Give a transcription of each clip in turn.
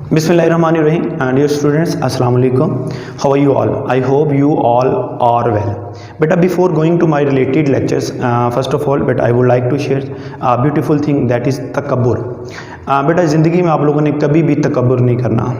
Bismillahirrahmanirrahim. Dear students, Assalamu alaikum. How are you all? I hope you all are well. But before going to my related lectures, first of all, I would like to share a beautiful thing, that is तकब्बुर. बेटा ज़िंदगी में आप लोगों ने कभी भी तकब्बुर नहीं करना।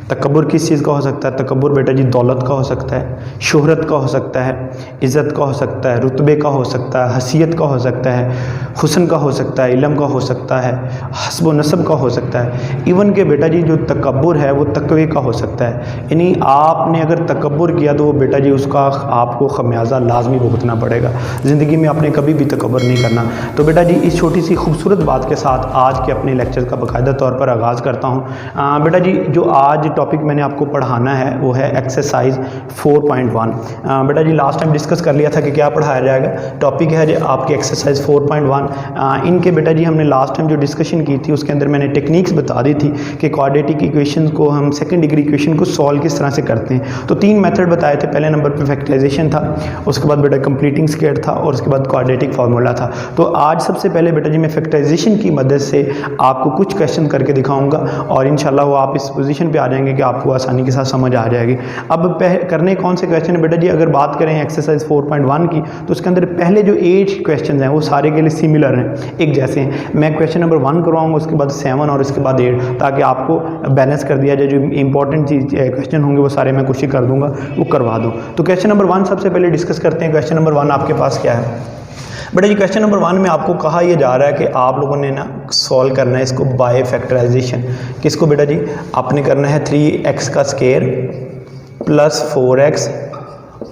तकब्बुर किस चीज़ का हो सकता है? तकब्बुर बेटा जी दौलत का हो सकता है, शोहरत का हो सकता है, इज़्ज़त का हो सकता है, रुतबे का हो सकता है, हसीयत का हो सकता है, हुस्न का हो सकता है, इल्म का हो सकता है, हस्ब व नसब का हो सकता है। इवन के बेटा जी जो तकब्बुर है वो तकवे का हो सकता है। यानी आपने अगर तकब्बुर किया तो वो बेटा जी उसका आपको खमियाजा लाजमी भुगतना पड़ेगा। ज़िंदगी में आपने कभी भी तकब्बुर नहीं करना। तो बेटा जी इस छोटी सी खूबसूरत बात के साथ आज के अपने लेक्चर का बाकायदा तौर पर आगाज़ करता हूँ। बेटा जी जो आज टॉपिक मैंने आपको पढ़ाना है वो है एक्सरसाइज 4.1। बेटा जी लास्ट टाइम डिस्कस कर लिया था कि क्या पढ़ाया जाएगा। टॉपिक है जो आपकी एक्सरसाइज 4.1। इनके बेटा जी हमने लास्ट टाइम जो डिस्कशन की थी उसके अंदर मैंने टेक्निक्स बता दी थी कि क्वाड्रेटिक इक्वेशन को हम सेकंड डिग्री इक्वेशन को सॉल्व किस तरह से करते हैं। तो 3 मेथड बताए थे। पहले नंबर पर फैक्टराइजेशन था, उसके बाद बेटा कंप्लीटिंग स्क्वायर था और उसके बाद क्वाड्रेटिक फार्मूला था। तो आज सबसे पहले बेटा जी मैं फैक्टराइजेशन की मदद से आपको कुछ क्वेश्चन करके दिखाऊंगा और इंशाल्लाह वो आप इस पोजीशन पे आ जाएंगे कि आपको आसानी के साथ समझ आ जाएगी। अब करने कौन से क्वेश्चन है बेटा जी? अगर बात करें एक्सरसाइज 4.1 की तो उसके अंदर पहले जो 8 क्वेश्चन हैं वो सारे के लिए सिमिलर हैं, एक जैसे हैं। मैं क्वेश्चन नंबर 1 करवाऊंगा, उसके बाद 7 और उसके बाद 8, ताकि आपको बैलेंस कर दिया जाए। जो इंपॉर्टेंट चीज़ क्वेश्चन होंगे वो सारे मैं कोशिश कर दूंगा वो करवा दूँ। तो क्वेश्चन नंबर 1 सबसे पहले डिस्कस करते हैं। क्वेश्चन नंबर 1 आपके पास क्या है बेटा जी? क्वेश्चन नंबर 1 में आपको कहा यह जा रहा है कि आप लोगों ने ना सॉल्व करना है इसको बाय फैक्टराइजेशन। किसको बेटा जी? आपने करना है 3x का स्क्वायर प्लस 4x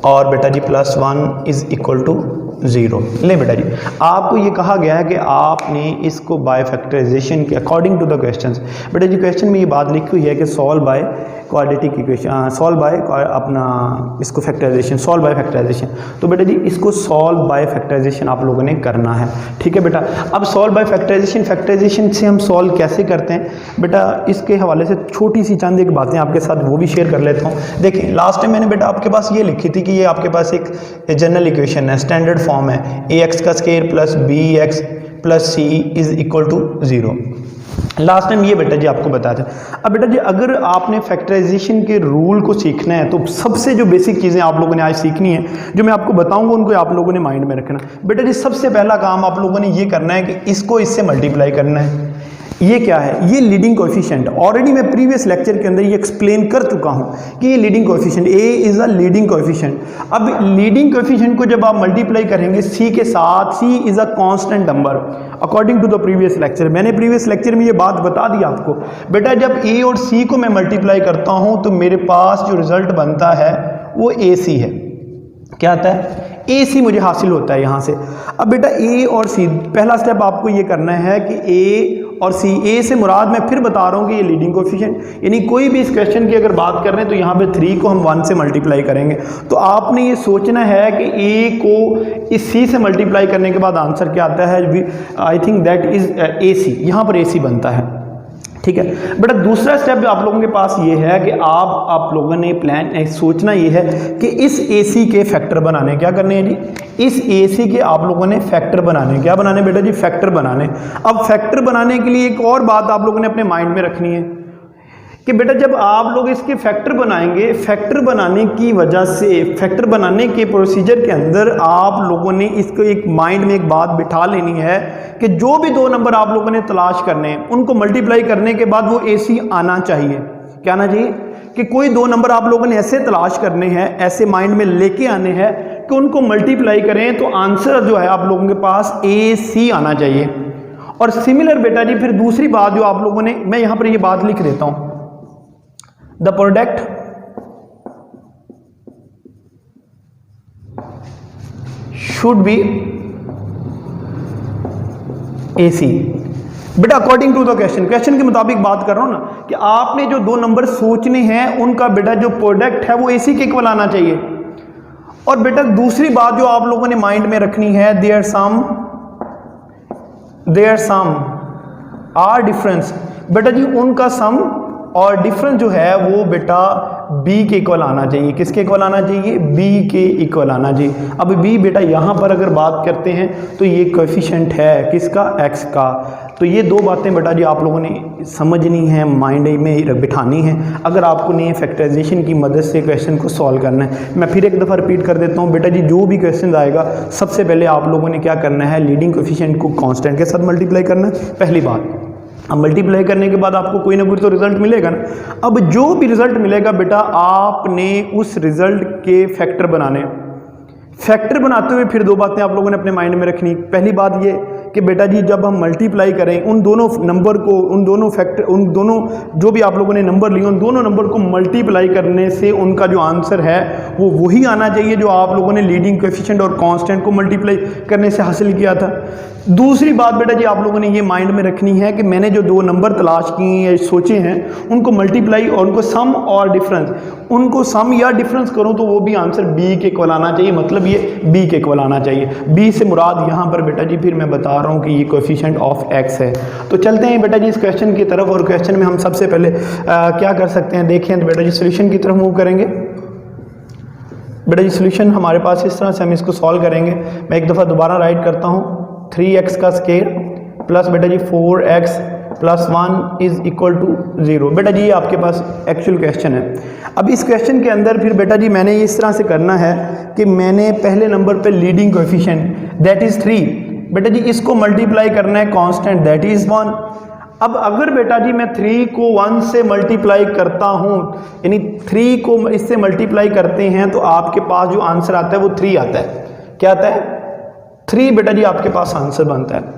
और बेटा जी प्लस 1 इज इक्वल टू 0। ले बेटा जी आपको ये कहा गया है कि आपने इसको बाय फैक्टराइजेशन के अकॉर्डिंग टू द क्वेश्चंस। बेटा जी क्वेश्चन में ये बात लिखी हुई है कि solve by quadratic equation, solve by अपना इसको फैक्टराइजेशन, सॉल्व बाय फैक्टराइजेशन। तो बेटा जी इसको सॉल्व बाय फैक्टराइजेशन आप लोगों ने करना है, ठीक है बेटा। अब सॉल्व बाय फैक्टराइजेशन, फैक्टराइजेशन से हम सॉल्व कैसे करते हैं बेटा? इसके हवाले से छोटी सी चंद एक बातें आपके साथ वो भी शेयर कर लेता हूँ। देखिए लास्ट टाइम मैंने बेटा आपके पास ये लिखी थी कि ये आपके पास एक जनरल इक्वेशन है, स्टैंडर्ड फॉर्म है, ax का square plus bx plus c is equal to 0। Last time ये बेटा जी आपको बताया था। अब बेटा जी अगर आपने फैक्टराइजेशन के रूल को सीखना है तो सबसे जो बेसिक चीज़ें आप लोगों ने आज सीखनी है, जो मैं आपको बताऊंगा उनको आप लोगों ने माइंड में रखना। बेटा जी सबसे पहला काम आप लोगों ने ये करना है कि इसको इससे मल्टीप्लाई करना है। ये क्या है? ये लीडिंग कोएफिशिएंट। ऑलरेडी मैं प्रीवियस लेक्चर के अंदर ये एक्सप्लेन कर चुका हूँ कि ये leading coefficient, A is a leading coefficient. अब लीडिंग कोएफिशिएंट को जब आप मल्टीप्लाई करेंगे सी के साथ, C is a constant number according to the previous lecture. मैंने प्रीवियस लेक्चर में ये बात बता दी आपको। बेटा जब ए और सी को मैं मल्टीप्लाई करता हूँ तो मेरे पास जो रिजल्ट बनता है वो ए सी है। क्या आता है? ए सी मुझे हासिल होता है यहाँ से। अब बेटा ए और सी, पहला स्टेप आपको ये करना है कि ए और सी, ए से मुराद मैं फिर बता रहा हूँ कि ये लीडिंग कोएफिशिएंट, यानी कोई भी इस क्वेश्चन की अगर बात कर रहे हैं तो यहाँ पे 3 को हम 1 से मल्टीप्लाई करेंगे। तो आपने ये सोचना है कि ए को इस सी से मल्टीप्लाई करने के बाद आंसर क्या आता है? I think that is A C. यहाँ पर ए सी बनता है, ठीक है बेटा। दूसरा स्टेप आप लोगों के पास ये है कि आप लोगों ने प्लान सोचना ये है कि इस AC के फैक्टर बनाने, क्या करने हैं जी? इस AC के आप लोगों ने फैक्टर बनाने, क्या बनाने बेटा जी? फैक्टर बनाने। अब फैक्टर बनाने के लिए एक और बात आप लोगों ने अपने माइंड में रखनी है कि बेटा जब आप लोग इसके फैक्टर बनाएंगे, फैक्टर बनाने की वजह से, फैक्टर बनाने के प्रोसीजर के अंदर आप लोगों ने इसको एक माइंड में एक बात बिठा लेनी है कि जो भी 2 नंबर आप लोगों ने तलाश करने हैं उनको मल्टीप्लाई करने के बाद वो AC आना चाहिए। क्या आना चाहिए? कि कोई 2 नंबर आप लोगों ने ऐसे तलाश करने हैं, ऐसे माइंड में लेके आने हैं कि उनको मल्टीप्लाई करें तो आंसर जो है आप लोगों के पास AC आना चाहिए। और सिमिलर बेटा जी फिर दूसरी बात जो आप लोगों ने, मैं यहाँ पर ये बात लिख देता हूँ, the product should be AC। बेटा according to the question, question के मुताबिक बात कर रहा हूं ना कि आपने जो 2 नंबर सोचने हैं उनका बेटा जो प्रोडक्ट है वो AC के इक्वल आना चाहिए। और बेटा दूसरी बात जो आप लोगों ने माइंड में रखनी है, देयर सम आर डिफरेंस। बेटा जी उनका सम और डिफरेंस जो है वो बेटा b के इक्वल आना चाहिए। किसके इक्वल आना चाहिए? b के इक्वल आना चाहिए। अब b बेटा यहाँ पर अगर बात करते हैं तो ये कोएफिशिएंट है किसका? x का। तो ये दो बातें बेटा जी आप लोगों ने समझनी है, माइंड में बिठानी है अगर आपको ने फैक्टराइजेशन की मदद से क्वेश्चन को सॉल्व करना है। मैं फिर एक दफ़ा रिपीट कर देता हूँ बेटा जी, जो भी क्वेश्चन आएगा सबसे पहले आप लोगों ने क्या करना है, लीडिंग कोएफिशिएंट को कांस्टेंट के साथ मल्टीप्लाई करना है, पहली बात। अब मल्टीप्लाई करने के बाद आपको कोई ना कोई तो रिजल्ट मिलेगा ना। अब जो भी रिजल्ट मिलेगा बेटा आपने उस रिजल्ट के फैक्टर बनाने। फैक्टर बनाते हुए फिर दो बातें आप लोगों ने अपने माइंड में रखनी। पहली बात ये कि बेटा जी जब हम मल्टीप्लाई करें उन दोनों नंबर को, उन दोनों फैक्टर, उन दोनों जो भी आप लोगों ने नंबर लिए उन दोनों नंबर को मल्टीप्लाई करने से उनका जो आंसर है वो वही आना चाहिए जो आप लोगों ने लीडिंग कोएफिशिएंट और कांस्टेंट को मल्टीप्लाई करने से हासिल किया था। दूसरी बात बेटा जी आप लोगों ने ये माइंड में रखनी है कि मैंने जो दो नंबर तलाश किए या सोचे हैं उनको मल्टीप्लाई और उनको सम और डिफरेंस, उनको सम या डिफरेंस करूं तो वो भी आंसर बी के इक्वल आना चाहिए, मतलब ये बी के इक्वल आना चाहिए। बी से मुराद यहाँ पर बेटा जी फिर मैं बता रहा हूँ कि ये कोएफिशिएंट ऑफ एक्स है। तो चलते हैं बेटा जी इस क्वेश्चन की तरफ, और क्वेश्चन में हम सबसे पहले क्या कर सकते हैं देखें। तो बेटा जी सोल्यूशन की तरफ मूव करेंगे। बेटा जी सोल्यूशन हमारे पास इस तरह से हम इसको सॉल्व करेंगे। मैं एक दफ़ा दोबारा राइट करता हूँ, 3x का स्क्वायर प्लस बेटा जी 4x plus 1 is equal to 0। बेटा जी ये आपके पास एक्चुअल क्वेश्चन है। अब इस क्वेश्चन के अंदर फिर बेटा जी मैंने इस तरह से करना है कि मैंने पहले नंबर पे लीडिंग कोएफिशिएंट दैट इज़ 3, बेटा जी इसको मल्टीप्लाई करना है कांस्टेंट दैट इज़ 1। अब अगर बेटा जी मैं 3 को 1 से मल्टीप्लाई करता हूँ, यानी 3 को इससे मल्टीप्लाई करते हैं तो आपके पास जो आंसर आता है वो 3 आता है। क्या आता है? 3 बेटा जी आपके पास आंसर बनता है।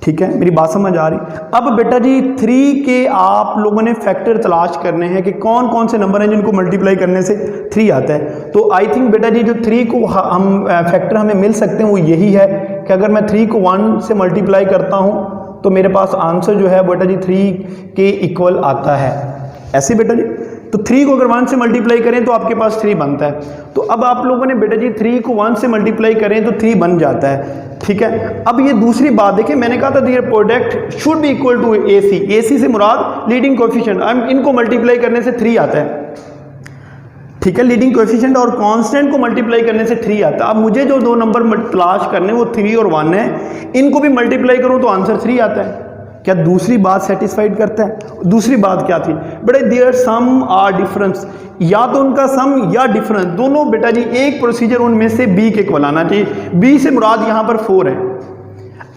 ठीक है, मेरी बात समझ आ रही? अब बेटा जी 3 के आप लोगों ने फैक्टर तलाश करने हैं कि कौन कौन से नंबर हैं जिनको मल्टीप्लाई करने से 3 आता है। तो आई थिंक बेटा जी जो 3 को हम फैक्टर हमें मिल सकते हैं वो यही है कि अगर मैं 3 को 1 से मल्टीप्लाई करता हूँ तो मेरे पास आंसर जो है बेटा जी 3 के इक्वल आता है। ऐसे बेटा जी तो 3 को अगर 1 से मल्टीप्लाई करें तो आपके पास 3 बनता है। तो अब आप लोगों ने बेटा जी 3 को 1 से मल्टीप्लाई करें तो 3 बन जाता है। ठीक है, अब ये दूसरी बात देखिए, मैंने कहा था their product should be equal to AC। AC से मुराद लीडिंग कोएफिशिएंट, इनको मल्टीप्लाई करने से 3 आता है। ठीक है, लीडिंग कोएफिशिएंट और कांस्टेंट को मल्टीप्लाई करने से 3 आता है। अब मुझे जो दो नंबर तलाश करने वो 3 और 1 है, इनको भी मल्टीप्लाई करूं तो आंसर 3 आता है। क्या दूसरी बात सेटिस्फाइड करता है? दूसरी बात क्या थी बेटा, देयर सम आर डिफरेंस, या तो उनका सम या डिफरेंस दोनों बेटा जी एक प्रोसीजर उनमें से बी के इक्वल आना चाहिए। बी से मुराद यहां पर 4 है।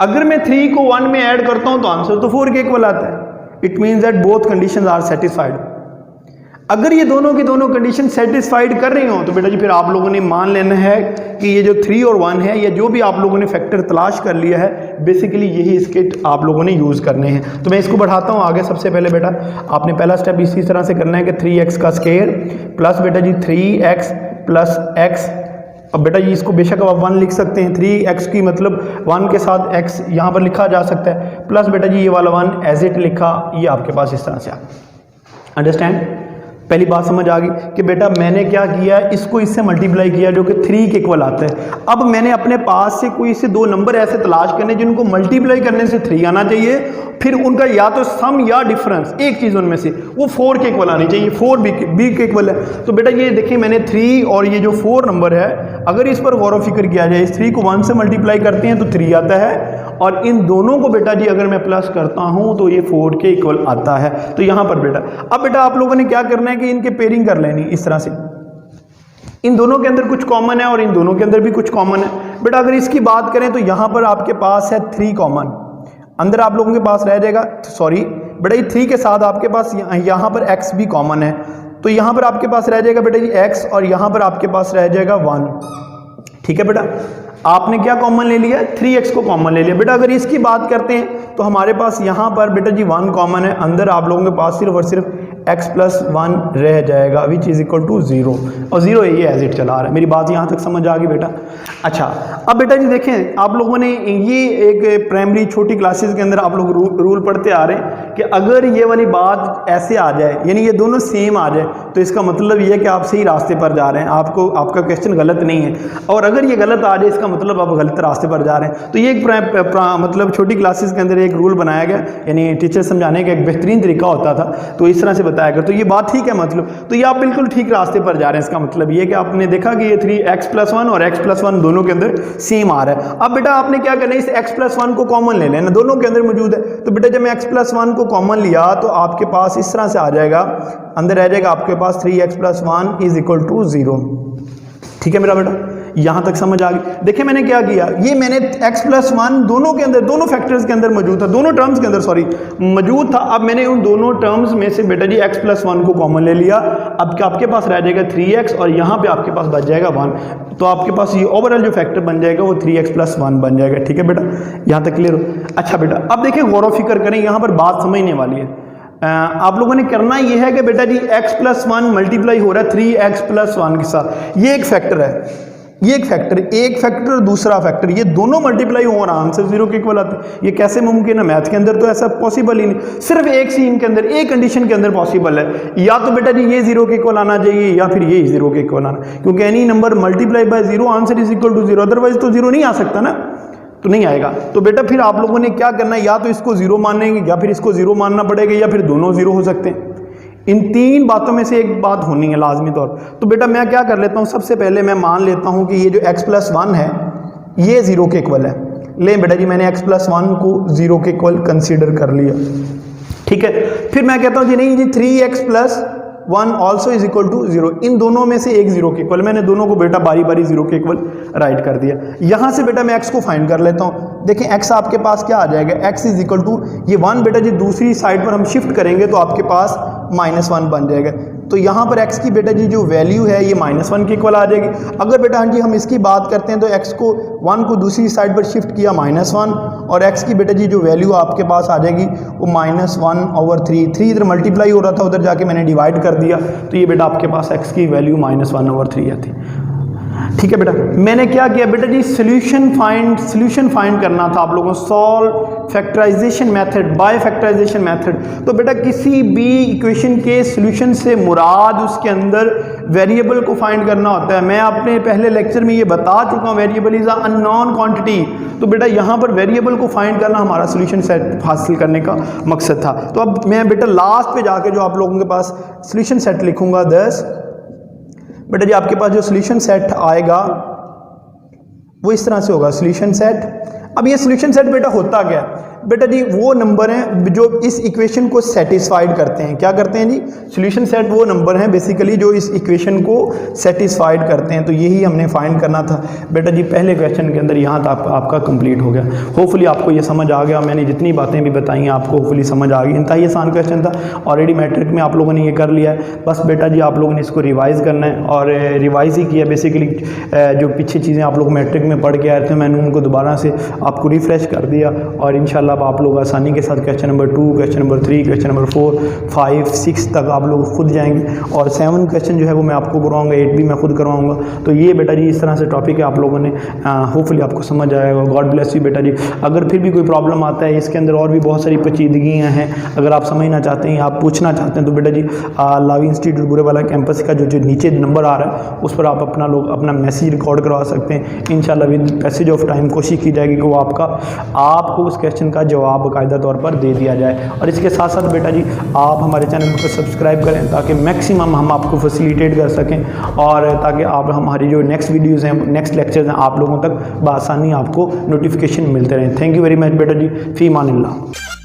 अगर मैं 3 को 1 में ऐड करता हूं तो आंसर तो 4 के इक्वल आता है। It means that both conditions are satisfied. अगर ये दोनों की दोनों कंडीशन सेटिस्फाइड कर रही हो तो बेटा जी फिर आप लोगों ने मान लेना है कि ये जो 3 और 1 है या जो भी आप लोगों ने फैक्टर तलाश कर लिया है बेसिकली यही इसके आप लोगों ने यूज़ करने हैं। तो मैं इसको बढ़ाता हूँ आगे। सबसे पहले बेटा आपने पहला स्टेप इसी तरह से करना है कि 3x का स्क्वायर प्लस बेटा जी 3x प्लस x। अब बेटा जी इसको बेशक आप 1 लिख सकते हैं, 3x की मतलब 1 के साथ x यहाँ पर लिखा जा सकता है, प्लस बेटा जी ये वाला 1 एज इट लिखा, ये आपके पास इस तरह से आ। अंडरस्टैंड? पहली बात समझ आ गई कि बेटा मैंने क्या किया, इसको इससे मल्टीप्लाई किया जो कि 3 के इक्वल आता है। अब मैंने अपने पास से कोई से दो नंबर ऐसे तलाश करने जिनको मल्टीप्लाई करने से 3 आना चाहिए, फिर उनका या तो सम या डिफरेंस एक चीज़ उनमें से वो 4 के इक्वल आनी चाहिए। 4 बी के इक्वल है। तो बेटा ये देखिए मैंने 3 और ये जो 4 नंबर है अगर इस पर गौर फिक्र किया जाए, इस 3 को 1 से मल्टीप्लाई करते हैं तो 3 आता है, और इन दोनों को बेटा जी अगर मैं प्लस करता हूं तो ये 4 के इक्वल आता है। तो यहां पर बेटा अब बेटा आप लोगों ने क्या करना है कि इनके पेयरिंग कर लेनी इस तरह से। इन दोनों के अंदर कुछ कॉमन है और इन दोनों के अंदर भी कुछ कॉमन है। बेटा अगर इसकी बात करें तो यहां पर आपके पास है 3 कॉमन, अंदर आप लोगों के पास रह जाएगा, सॉरी बेटा ये 3 के साथ आपके पास यहां पर x भी कॉमन है, तो यहां पर आपके पास रह जाएगा बेटा जी x और यहां पर आपके पास रह जाएगा 1। ठीक है बेटा, आपने क्या कॉमन ले लिया? 3x को कॉमन ले लिया। बेटा अगर इसकी बात करते हैं तो हमारे पास यहाँ पर बेटा जी 1 कॉमन है, अंदर आप लोगों के पास सिर्फ और सिर्फ x प्लस 1 रह जाएगा विच इज इक्वल टू 0, और 0 ये एज इट चला रहा है। मेरी बात यहाँ तक समझ आ गई बेटा? अच्छा अब बेटा जी देखें, आप लोगों ने ये एक प्राइमरी छोटी क्लासेस के अंदर आप लोग रूल पढ़ते आ रहे हैं कि अगर ये वाली बात ऐसे आ जाए, यानी ये दोनों सेम आ जाए, तो इसका मतलब ये है कि आप सही रास्ते पर जा रहे हैं, आपका क्वेश्चन गलत नहीं है। और अगर ये गलत आ जाए इसका मतलब आप गलत रास्ते पर जा रहे हैं। तो ये एक मतलब छोटी क्लासेस के अंदर एक रूल बनाया गया, यानी टीचर समझाने का एक बेहतरीन तरीका होता था, तो इस तरह से बताया गया। तो ये बात ठीक है, मतलब तो ये आप बिल्कुल ठीक रास्ते पर जा रहे हैं। इसका मतलब ये कि आपने देखा कि ये 3x+1 और x+1 दोनों के अंदर सेम आ रहा है। अब बेटा आपने क्या करना है, इस x+1 को कॉमन ले लेना, दोनों के अंदर मौजूद है। तो बेटा जब मैं x+1 को कॉमन लिया तो आपके पास इस तरह से आ जाएगा, अंदर रह जाएगा आपके पास 3x+1 = 0। ठीक है मेरा बेटा, यहां तक समझ आ गई। देखिए मैंने क्या किया, ये मैंने x+1 दोनों के अंदर, दोनों फैक्टर्स के अंदर मौजूद था, दोनों टर्म्स के अंदर सॉरी मौजूद था। अब मैंने उन दोनों टर्म्स में से बेटा जी x+1 को कॉमन ले लिया। अब आपके पास रह जाएगा 3x और यहाँ पे आपके पास बच जाएगा 1। तो आपके पास ये ओवरऑल जो फैक्टर बन जाएगा वो 3x+1 बन जाएगा। ठीक है बेटा, यहाँ तक क्लियर हो? अच्छा बेटा अब देखिए गौर व फिक्र करें, यहाँ पर बात समझने वाली है। आप लोगों ने करना यह है कि बेटा जी x+1 मल्टीप्लाई हो रहा है 3x+1 के साथ, ये एक फैक्टर है, ये एक फैक्टर और दूसरा फैक्टर, ये दोनों मल्टीप्लाई हो रहा है, आंसर 0 के इक्वल आता है। ये कैसे मुमकिन है? मैथ के अंदर तो ऐसा पॉसिबल ही नहीं, सिर्फ एक सीन के अंदर, एक कंडीशन के अंदर पॉसिबल है। या तो बेटा जी ये 0 के इक्वल आना चाहिए या फिर ये 0 के इक्वल आना, क्योंकि any number multiply by 0 answer = 0, otherwise तो 0 नहीं आ सकता ना, तो नहीं आएगा। तो बेटा फिर आप लोगों ने क्या करना है, या तो इसको 0 मानेंगे या फिर इसको 0 मानना पड़ेगा, या फिर दोनों 0 हो सकते हैं। इन तीन बातों में से एक बात होनी है लाजमी तौर पर। तो बेटा मैं क्या कर लेता हूँ, सबसे पहले मैं मान लेता हूँ कि ये जो x+1 है ये 0 के इक्वल है। ले बेटा जी मैंने x+1 को 0 के इक्वल कंसीडर कर लिया। ठीक है, फिर मैं कहता हूँ जी नहीं जी 3x+1 ऑल्सो = 0, इन दोनों में से एक 0 के इक्वल, मैंने दोनों को बेटा बारी बारी 0 के इक्वल राइट कर दिया। यहाँ से बेटा मैं x को फाइंड कर लेता हूँ। देखें x आपके पास क्या आ जाएगा, x = ये 1 बेटा जी दूसरी साइड पर हम शिफ्ट करेंगे तो आपके पास -1 बन जाएगा। तो यहाँ पर x की बेटा जी जो वैल्यू है ये -1 के इक्वल आ जाएगी। अगर बेटा हाँ जी हम इसकी बात करते हैं तो x को 1 को दूसरी साइड पर शिफ्ट किया -1, और x की बेटा जी जो वैल्यू आपके पास आ जाएगी वो -1/3। 3 इधर मल्टीप्लाई हो रहा था, उधर जाके मैंने डिवाइड कर दिया, तो ये बेटा आपके पास x की वैल्यू -1/3 आती। ठीक है बेटा, मैंने क्या किया बेटा जी, सॉल्यूशन फाइंड करना था आप लोगों को, solve factorisation method, by factorisation method. तो बेटा किसी भी इक्वेशन के सॉल्यूशन से मुराद उसके अंदर वेरिएबल को फाइंड करना होता है। मैं अपने पहले लेक्चर में ये बता चुका हूँ, variable is a unknown quantity. तो बेटा यहाँ पर वेरिएबल को फाइंड करना हमारा सॉल्यूशन सेट हासिल करने का मकसद था। तो अब मैं बेटा लास्ट पे जाके जो आप लोगों के पास सॉल्यूशन सेट लिखूंगा 10, बेटा जी आपके पास जो सॉल्यूशन सेट आएगा वो इस तरह से होगा, सॉल्यूशन सेट। अब ये सॉल्यूशन सेट बेटा होता क्या है, बेटा जी वो नंबर हैं जो इस इक्वेशन को सेटिस्फाइड करते हैं। क्या करते हैं जी, सॉल्यूशन सेट वो नंबर हैं बेसिकली जो इस इक्वेशन को सेटिस्फाइड करते हैं। तो यही हमने फाइंड करना था बेटा जी पहले क्वेश्चन के अंदर। यहाँ तक आपका कंप्लीट हो गया। होपफुली आपको ये समझ आ गया, मैंने जितनी बातें भी बताई हैं आपको होपफुली समझ आ गई। इंतहाई आसान क्वेश्चन था, ऑलरेडी मैट्रिक में आप लोगों ने ये कर लिया है। बस बेटा जी आप लोगों ने इसको रिवाइज़ करना है, और रिवाइज़ ही किया बेसिकली। जो पीछे चीज़ें आप लोग मैट्रिक में पढ़ के आए थे मैंने उनको दोबारा से आपको रिफ्रेश कर दिया, और इंशाल्लाह अब आप लोग आसानी के साथ question number 2, question number 3, question number 4, 5, 6 तक आप लोग खुद जाएंगे, और 7 क्वेश्चन जो है वो मैं आपको करवाऊंगा, 8 भी मैं खुद करवाऊंगा। तो ये बेटा जी इस तरह से टॉपिक है, आप लोगों ने होपफुली आपको समझ आएगा। गॉड ब्लेस यू बेटा जी। अगर फिर भी कोई प्रॉब्लम आता है, इसके अंदर और भी बहुत सारी पेचीदगियाँ हैं, अगर आप समझना चाहते हैं, आप पूछना चाहते हैं, तो बेटा जी लावी इंस्टीट्यूट बुरेवाला कैंपस का जो नीचे नंबर आ रहा है उस पर आप अपना मैसेज रिकॉर्ड करवा सकते हैं। इंशाल्लाह विद पैसेज ऑफ टाइम कोशिश की जाएगी कि वो आपको उस क्वेश्चन का जवाब बाकायदा तौर पर दे दिया जाए। और इसके साथ साथ बेटा जी आप हमारे चैनल को सब्सक्राइब करें ताकि मैक्सिमम हम आपको फैसिलिटेट कर सकें, और ताकि आप हमारी जो नेक्स्ट वीडियोज़ हैं, नेक्स्ट लेक्चर्स हैं, आप लोगों तक बआसानी आपको नोटिफिकेशन मिलते रहें। थैंक यू वेरी मच बेटा जी। फ़ी अमानिल्लाह।